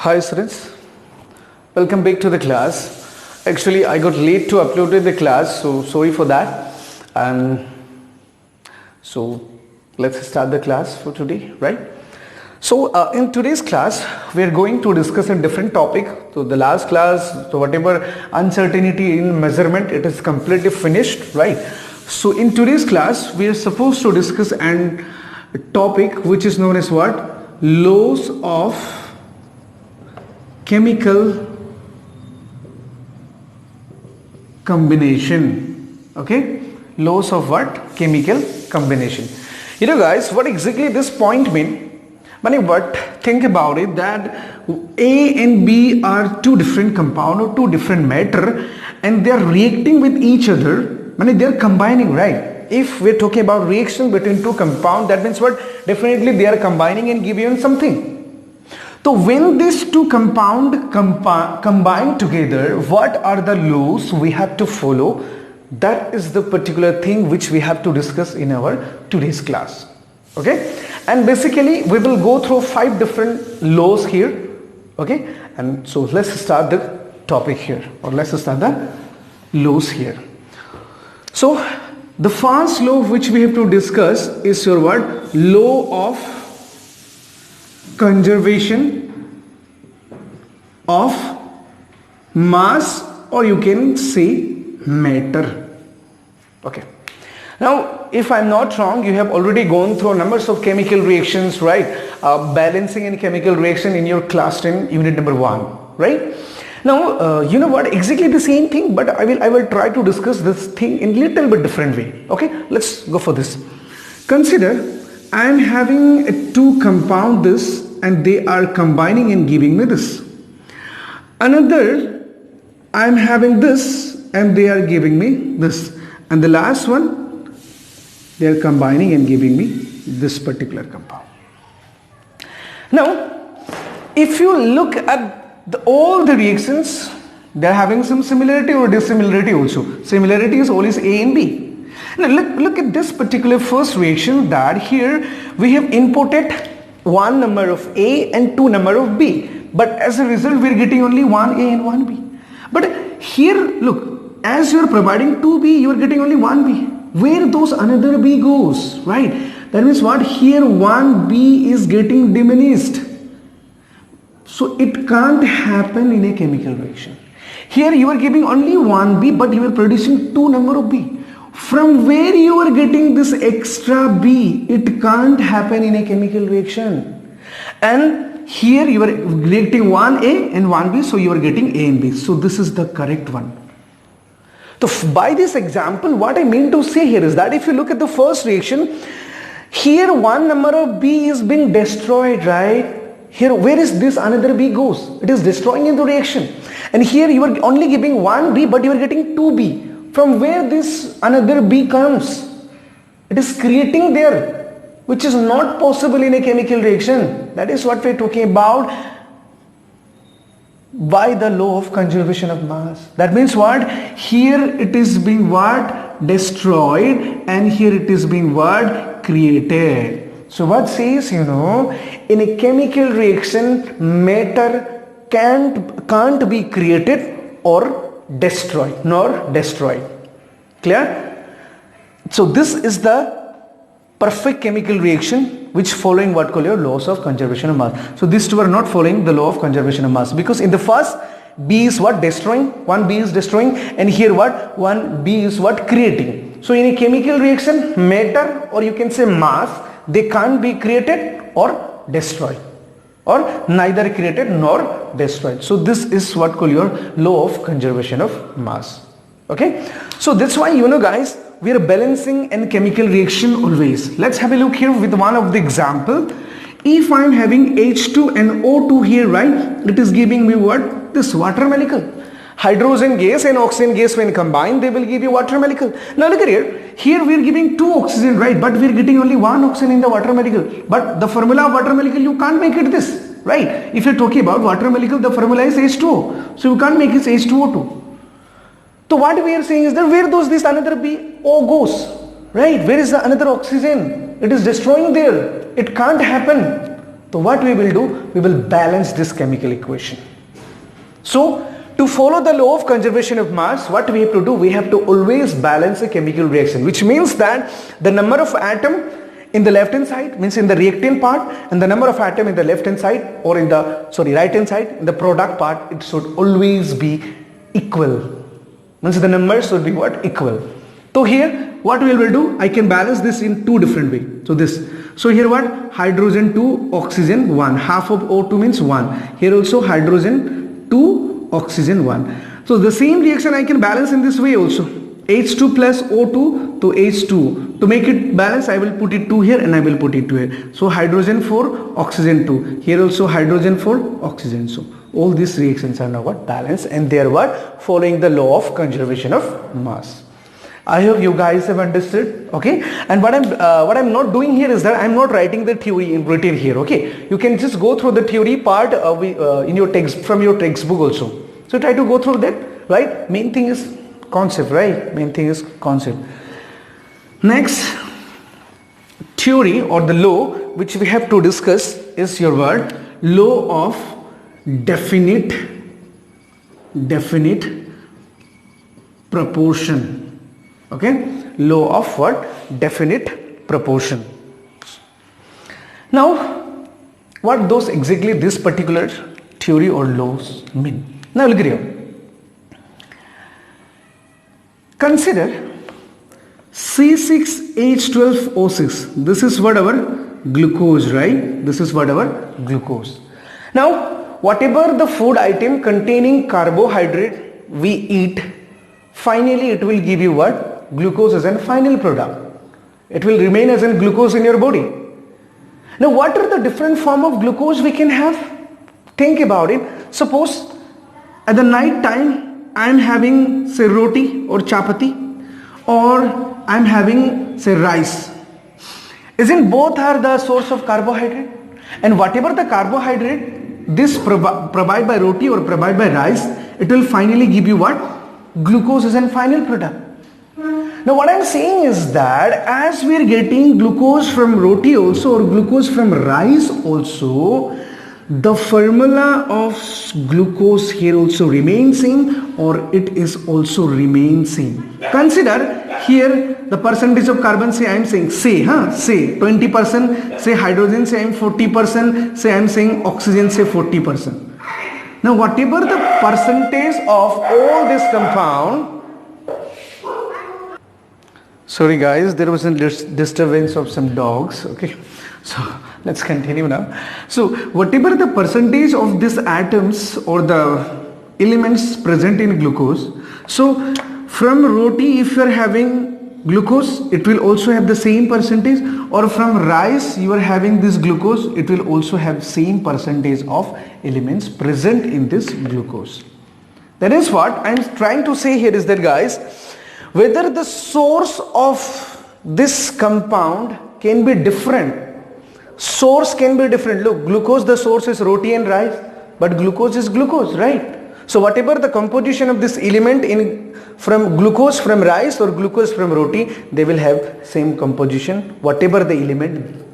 Hi students, welcome back to the class. Actually I got late to upload the class, so sorry for that. And so let's start the class for today, right? So in today's class we are going to discuss a different topic. So the last class, so whatever uncertainty in measurement, it is completely finished, right? So in today's class we are supposed to discuss a topic which is known as what? Laws of chemical combination. Okay, laws of what? Chemical combination. You know guys, what exactly this point mean? But think about it, that A and B are two different compound or two different matter, and they are reacting with each other. They are combining, right? If we're talking about reaction between two compound, that means what? Definitely they are combining and giving something. So when these two compound combine together, what are the laws we have to follow? That is the particular thing which we have to discuss in our today's class. Okay, and basically we will go through 5 different laws here. Okay, and so let's start the topic here, or let's start the laws here. So the first law which we have to discuss is your what? Law of conservation of mass, or you can say matter. Okay, now if I'm not wrong, you have already gone through numbers of chemical reactions, right? Balancing and chemical reaction in your class 10 unit number 1, right? Now you know what, exactly the same thing, but I will try to discuss this thing in little bit different way. Okay, let's go for this. Consider I am having two compound this, and they are combining and giving me this. Another, I am having this and they are giving me this. And the last one, they are combining and giving me this particular compound. Now, if you look at all the reactions, they are having some similarity or dissimilarity also. Similarity is always A and B. Now look at this particular first reaction, that here we have inputted one number of A and two number of B, but as a result we are getting only one A and one B. But here look, as you are providing 2B, you are getting only 1B. Where those another B goes, right? That means what? Here 1B is getting diminished. So it can't happen in a chemical reaction. Here you are giving only 1B, but you are producing 2 number of B. From where you are getting this extra B? It can't happen in a chemical reaction. And here you are getting 1A and 1B, so you are getting A and B. So this is the correct one. So by this example, what I mean to say here is that if you look at the first reaction, here one number of B is being destroyed, right? Here, where is this another B goes? It is destroying in the reaction. And here you are only giving 1B, but you are getting 2B. From where this another B comes? It is creating there, which is not possible in a chemical reaction. That is what we are talking about by the law of conservation of mass. That means what? Here it is being what? Destroyed, and here it is being what? Created. So what says, you know, in a chemical reaction, matter can't be created or destroyed, nor destroyed. Clear? So this is the perfect chemical reaction which following what call your laws of conservation of mass. So these two are not following the law of conservation of mass, because in the first B is what? Destroying, one B is destroying, and here what? One B is what? Creating. So in a chemical reaction, matter, or you can say mass, they can't be created or destroyed, or neither created nor destroyed. So this is what call your law of conservation of mass. Okay, so that's why, you know guys, we are balancing and chemical reaction always. Let's have a look here with one of the example. If I am having H2 and O2 here, right, it is giving me what? This water molecule. Hydrogen gas and oxygen gas, when combined, they will give you water molecule. Now look at here. Here we are giving 2 oxygen, right, but we are getting only 1 oxygen in the water molecule. But the formula of water molecule, you can't make it this, right? If you are talking about water molecule, the formula is H2O. So you can't make it H2O2. So what we are saying is that where does this another B O goes, right? Where is the another oxygen? It is destroying there. It can't happen. So what we will do? We will balance this chemical equation. So to follow the law of conservation of mass, what we have to do? We have to always balance a chemical reaction, which means that the number of atom in the left hand side, means in the reactant part, and the number of atom in the left hand side or in the right hand side, in the product part, it should always be equal. Means the numbers should be what? Equal. So here what we will do? I can balance this in two different ways. So this. So here what? Hydrogen 2, oxygen 1. Half of O2 means 1. Here also hydrogen 2, oxygen 1. So the same reaction I can balance in this way also. H2 plus O2 to H2. To make it balance, I will put it 2 here and I will put it 2 here. So hydrogen 4, oxygen 2. Here also hydrogen 4, oxygen. So all these reactions are now what? Balance, and they are what? Following the law of conservation of mass. I hope you guys have understood. Okay, and what I'm not doing here is that I'm not writing the theory in written here. Okay, you can just go through the theory part in your text, from your textbook also. So try to go through that, right? Main thing is concept, right? Main thing is concept. Next theory or the law which we have to discuss is your word law of definite proportion. Okay, law of what? Definite proportion. Now what those exactly this particular theory or laws mean? Now look here. Consider C6H12O6. This is what our glucose, right? This is what our glucose. Now whatever the food item containing carbohydrate we eat, finally it will give you what? Glucose as a final product. It will remain as a glucose in your body. Now what are the different form of glucose we can have? Think about it. Suppose at the night time I am having say roti or chapati, or I am having say rice. Isn't both are the source of carbohydrate? And whatever the carbohydrate this provide by roti or provide by rice, it will finally give you what? Glucose as a final product. Now what I am saying is that as we are getting glucose from roti also or glucose from rice also, the formula of glucose here also remains same, or it is also remains same. Consider here the percentage of carbon, say I am saying say 20%, say hydrogen say I am 40%, say I am saying oxygen say 40%. Now whatever the percentage of all this compound, sorry guys, there was a disturbance of some dogs. Okay, so let's continue now. So whatever the percentage of these atoms or the elements present in glucose, so from roti if you are having glucose, it will also have the same percentage, or from rice you are having this glucose, it will also have same percentage of elements present in this glucose. That is what I am trying to say here is that guys, whether the source of this compound can be different. Source can be different. Look, glucose, the source is roti and rice, but glucose is glucose, right? So whatever the composition of this element in from glucose from rice or glucose from roti, they will have same composition. Whatever the element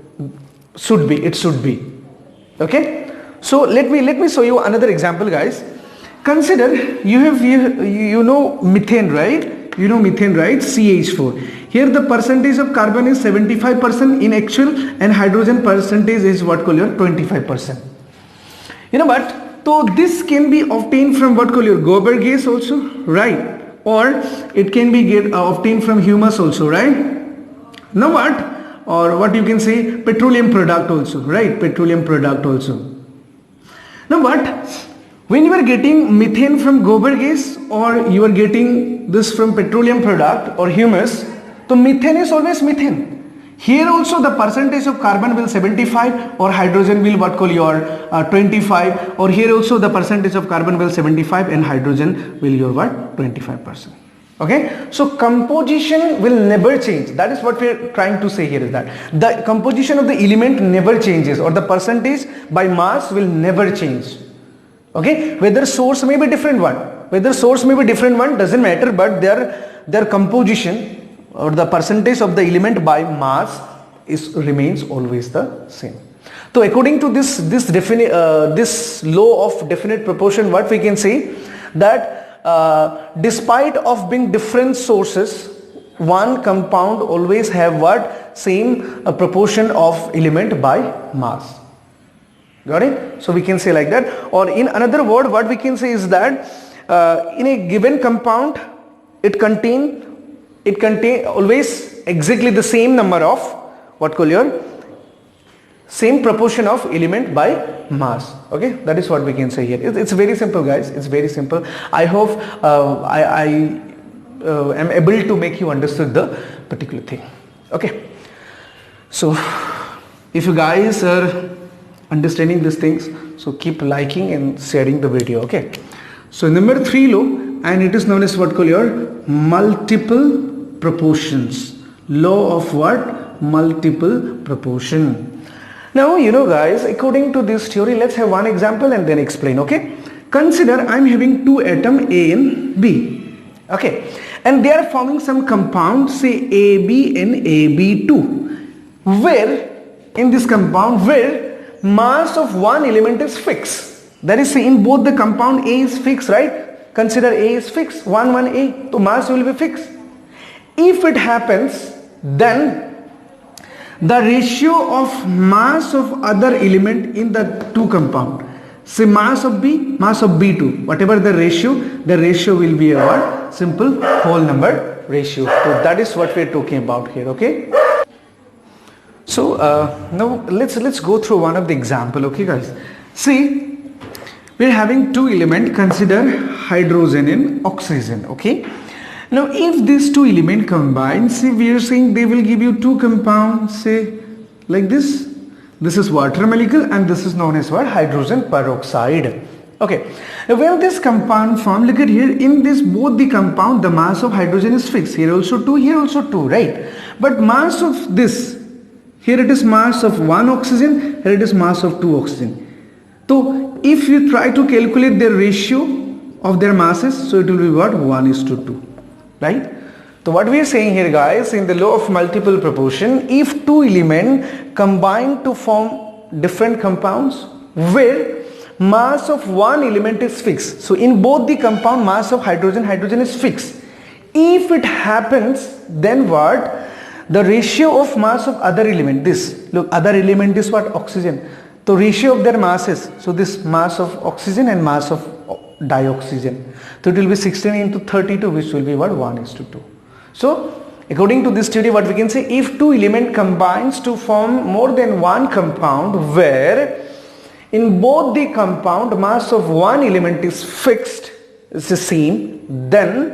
should be, it should be. Okay? So let me show you another example, guys. Consider you know methane, right? You know methane, right? CH4. Here the percentage of carbon is 75% in actual, and hydrogen percentage is what call your 25%. You know what? So this can be obtained from what call your Gober gas also, right? Or it can be obtained from humus also, right? Now what? Or what you can say petroleum product also, right? Petroleum product also. Now what? When you are getting methane from Gober gas or you are getting this from petroleum product or humus, so methane is always methane. Here also the percentage of carbon will 75 or hydrogen will what call your 25, or here also the percentage of carbon will 75 and hydrogen will your what 25%. Okay, so composition will never change. That is what we are trying to say here is that the composition of the element never changes, or the percentage by mass will never change. Okay, whether source may be different one, doesn't matter, but their composition or the percentage of the element by mass remains always the same. So according to this law of definite proportion, what we can say that despite of being different sources, one compound always have what? Same proportion of element by mass. Got it? So we can say like that. Or in another word, what we can say is that in a given compound, it contain always exactly the same number of same proportion of element by mass. Okay, that is what we can say here. It's very simple, guys. It's very simple. I hope I am able to make you understood the particular thing. Okay, so if you guys are understanding these things, so keep liking and sharing the video. Okay, so number 3 law, and it is known as what called your multiple proportions. Law of what? Multiple proportion. Now, guys, according to this theory, let's have one example and then explain. Okay, consider I'm having 2 atoms A and B. Okay, and they are forming some compound, say AB and AB2, where in this compound where mass of one element is fixed. That is, say in both the compound A is fixed, right? Consider A is fixed, 1A, so mass will be fixed. If it happens, then the ratio of mass of other element in the 2 compound, say mass of B, mass of B2, whatever the ratio will be a what? Simple whole number ratio. So that is what we are talking about here. Okay, so now let's go through one of the example. Okay, guys, see we are having 2 elements. Consider hydrogen and oxygen. Okay, now if these 2 elements combine, see we are saying they will give you 2 compounds, say like this. This is water molecule and this is known as what? Hydrogen peroxide. Okay, now when this compound form, look at here, in this both the compound the mass of hydrogen is fixed. Here also 2, here also 2, right? But mass of this, here it is mass of 1 oxygen, here it is mass of 2 oxygen. So if you try to calculate the ratio of their masses, so it will be what? 1:2, right? So what we are saying here, guys, in the law of multiple proportion, if 2 elements combine to form different compounds where mass of one element is fixed, so in both the compound mass of hydrogen is fixed. If it happens, then what? The ratio of mass of other element, this, look, other element is what? Oxygen. So ratio of their masses, so this mass of oxygen and mass of dioxygen, so it will be 16 into 32, which will be what? 1:2. So according to this theory, what we can say, if 2 element combines to form more than one compound where in both the compound mass of one element is fixed, it's the same, then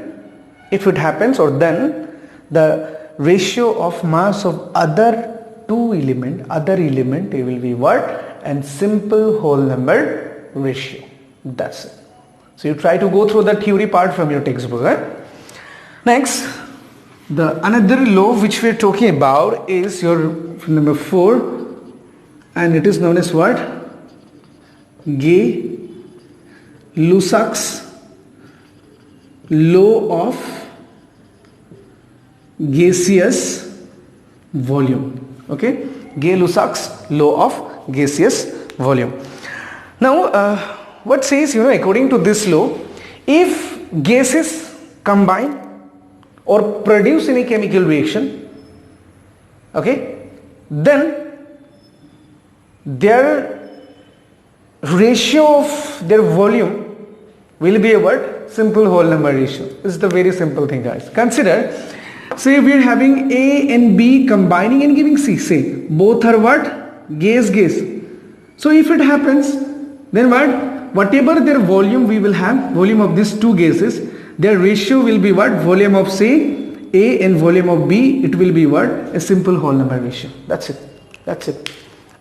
if it happens, or then the ratio of mass of other element, it will be what? And simple whole number ratio. That's it. So you try to go through the theory part from your textbook. Right? Next, the another law which we are talking about is your number 4, and it is known as what? Gay-Lussac's law of gaseous volume. Okay, Gay-Lussac's law of gaseous volume. Now what says, according to this law, if gases combine or produce any chemical reaction, okay, then their ratio of their volume will be a what? Simple whole number ratio. This is the very simple thing, guys. Consider, say we are having A and B combining and giving C. Say both are what? Gas. So if it happens, then what? Whatever their volume we will have, volume of these 2 gases, their ratio will be what? Volume of say A and volume of B, it will be what? A simple whole number ratio. That's it.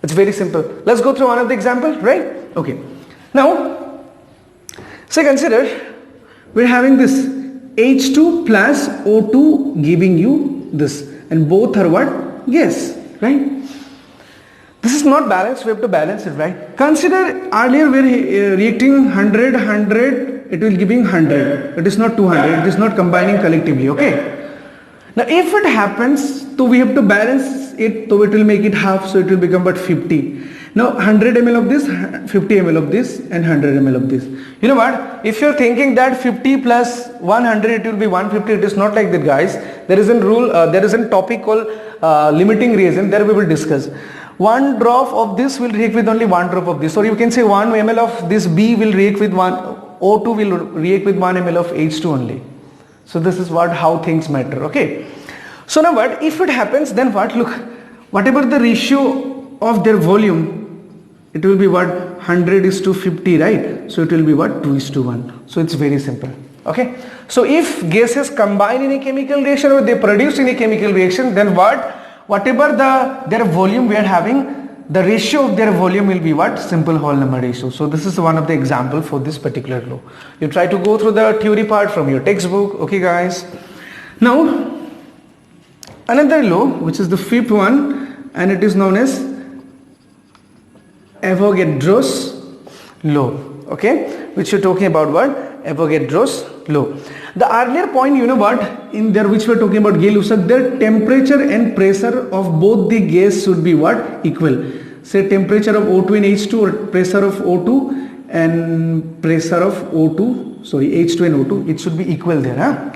It's very simple. Let's go through one of the example, right? Okay. Now, say consider we're having this H2 plus O2 giving you this, and both are what? Gas, right? This is not balanced, we have to balance it, right? Consider earlier we are reacting 100, it will giving 100. It is not 200, it is not combining collectively, okay? Now if it happens, so we have to balance it, so it will make it half, so it will become but 50. Now 100 ml of this, 50 ml of this and 100 ml of this. You know what? If you're thinking that 50 plus 100 it will be 150, it is not like that, guys. There is a rule, there is a topic called limiting reagent. There we will discuss. One drop of this will react with only one drop of this, or you can say 1 ml of this B will react with O2 will react with 1 ml of H2 only. So this is what how things matter. Okay. So now what if it happens, then what? Look, whatever the ratio of their volume, it will be what, 100 is to 50, right? So it will be what, 2 is to 1. So it's very simple. Okay. So if gases combine in a chemical reaction or they produce in a chemical reaction, then what, whatever their volume we are having, the ratio of their volume will be what, simple whole number ratio. So this is one of the example for this particular law. You try to go through the theory part from your textbook. Okay guys. Now another law, which is the fifth one, and it is known as Avogadro's law. Okay, which you're talking about what, Avogadro's law. The earlier point, you know what, in there which we're talking about Gay-Lussac, their temperature and pressure of both the gas should be what, equal. Say temperature of O2 and H2, or pressure of O2 and pressure of O2, sorry, H2 and O2, it should be equal there. Huh?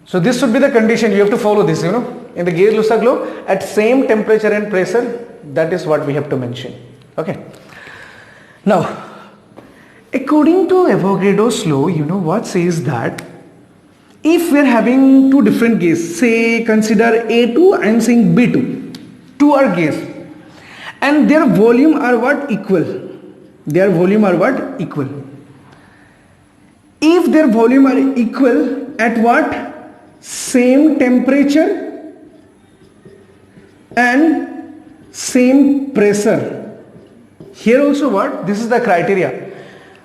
So this should be the condition, you have to follow this, you know, in the Gay-Lussac law, at same temperature and pressure, that is what we have to mention. Okay. Now, according to Avogadro's law, you know what says that if we are having two different gases, say consider A2 and saying B2, two are gas, and their volume are what, equal. Their volume are what, equal. If their volume are equal at what, same temperature and same pressure. Here also what, this is the criteria.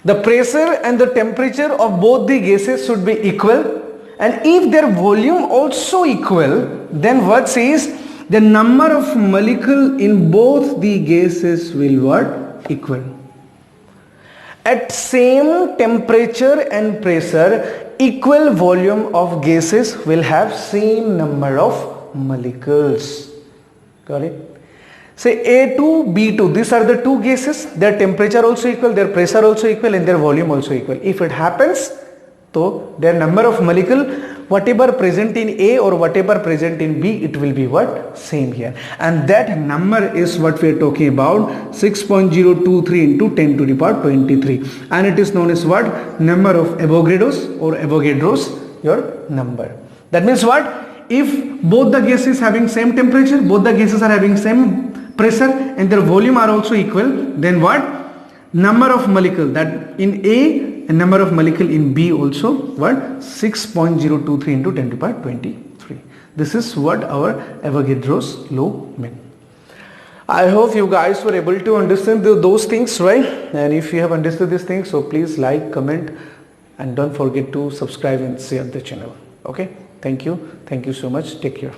The pressure and the temperature of both the gases should be equal, and if their volume also equal, then what says the number of molecule in both the gases will what, equal. At same temperature and pressure, equal volume of gases will have same number of molecules. Got it? Say A2, B2, these are the two gases, their temperature also equal, their pressure also equal, and their volume also equal. If it happens, so their number of molecule, whatever present in A or whatever present in B, it will be what, same here. And that number is what we are talking about, 6.023 into 10 to the power 23. And it is known as what, number of Avogadro's, or Avogadro's your number. That means what, if both the gases having same temperature, both the gases are having same pressure, and their volume are also equal, then what, number of molecule that in A and number of molecule in B also what, 6.023 into 10 to the power 23. This is what our Avogadro's law means. I hope you guys were able to understand those things, right? And if you have understood these things, so please like, comment, and don't forget to subscribe and share the channel. Okay, thank you so much, take care.